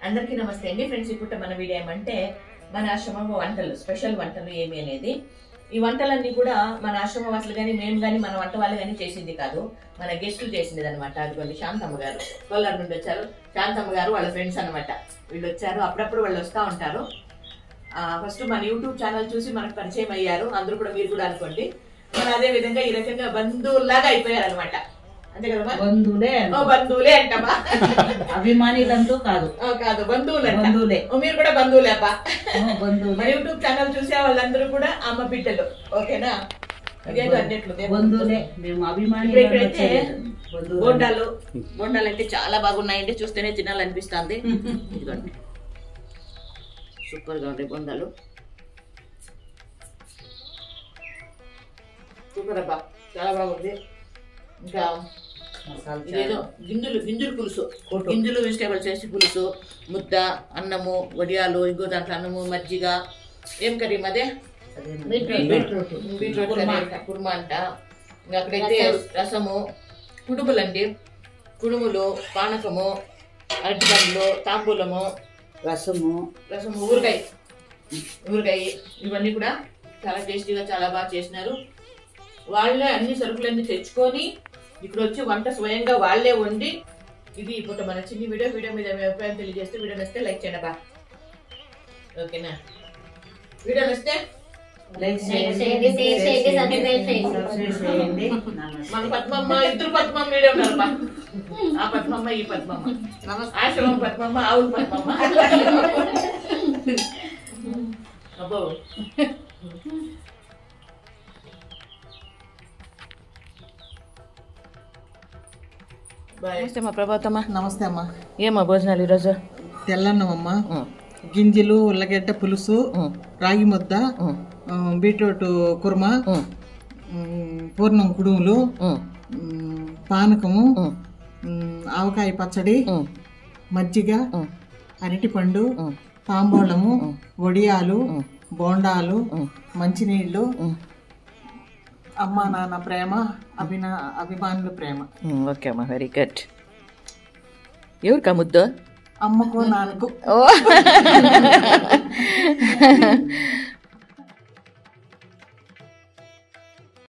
అందరికీ నమస్తే అండి ఫ్రెండ్స్. ఇప్పుడు మన వీడియో ఏమంటే మన ఆశ్రమం వంటలు, స్పెషల్ వంటలు ఏమి అనేది. ఈ వంటలన్నీ కూడా మన ఆశ్రమ వాసులు కానీ మేము కానీ మన వంట వాళ్ళు కానీ చేసింది కాదు, మన గెస్టులు చేసింది అనమాట. అదిగోండి శాంతమ్మ గారు కోలార్ నుండి వచ్చారు. శాంతమ్మ గారు వాళ్ళ ఫ్రెండ్స్ అనమాట. వీళ్ళు వచ్చారు, అప్పుడప్పుడు వాళ్ళు వస్తూ ఉంటారు. ఫస్ట్ మన యూట్యూబ్ ఛానల్ చూసి మనకు పరిచయం అయ్యారు. అందరూ కూడా మీరు కూడా అనుకోండి. మన అదే విధంగా ఈ రకంగా బంధువుల్లాగా అయిపోయారు అనమాట. అంతే కదా, బంధువులే అంటమ్మా. అభిమానులంతా కాదు, కాదు బంధువులే. మీరు కూడా బంధువులే అబ్బా. మన యూట్యూబ్ ఛానల్ చూసే వాళ్ళందరూ కూడా అమ్మ బిడ్డలు. ఓకేనా? ఇక్కడైతే బోండాలు అంటే చాలా బాగున్నాయండి, చూస్తేనే తినాలనిపిస్తుంది. ఇదిగోండి, సూపర్ గా ఉంటాయి బోండాలు. సూపర్ అబ్బా, చాలా బాగుంది. ఇంకా ఇదేదో గింజలు పులుసు, గింజలు వెజిటేబుల్స్ వేసి పులుసు, ముద్ద, అన్నము, వడియాలు, ఇంకో దాంట్లో అన్నము, మజ్జిగ. ఏం కర్రీ అదే? బీట్రూట్ కుర్మా అంట. ఇంకా అక్కడైతే రసము, కుడుములు అండి, కుడుములు, పానకము, అరటిపండ్లు, తాంబూలము, రసము, ఊరగాయ, ఇవన్నీ కూడా చాలా టేస్టీగా చాలా బాగా చేసినారు. వాళ్ళే అన్ని సరుకులన్నీ తెచ్చుకొని ఇక్కడ వచ్చి వంట స్వయంగా వాళ్ళే వండి. ఇది ఇప్పుడు మన చిన్ని వీడియో మీద మీ అభిప్రాయం తెలియజేస్తే, వీడియో నచ్చితే లైక్ చేయండి బా. ఓకేనా? వీడియో నచ్చితే మన పద్మమ్మ, ఇద్దరు పద్మమ్మ వీడియో ఉన్నారు బా. ఆ పద్మమ్మ, ఈ పద్మమ్మ, ఆశ్రమం పద్మమ్మ, ఆవుల పద్మమ్మ. అబ్బో, నమస్తే అమ్మా ప్రభాతమ్మా. నమస్తే అమ్మా. ఏమా భోజనాలు ఈరోజు? తెల్లన్నమమ్మా, గింజలు, ఉల్లగడ్డ పులుసు, రాగి ముద్ద, బీట్రూట్ కుర్మా, పూర్ణం కుడుములు, పానకము, ఆవకాయ పచ్చడి, మజ్జిగ, అరటిపండు, తాంబూలము, వడియాలు, బోండాలు, మంచినీళ్ళు, అమ్మా నాన్న ప్రేమ, అభిమానుల ప్రేమ. ఓకే అమ్మా, వెరీ గుడ్. ఎవరికా ముద్దు? అమ్మకు నాన్నకు.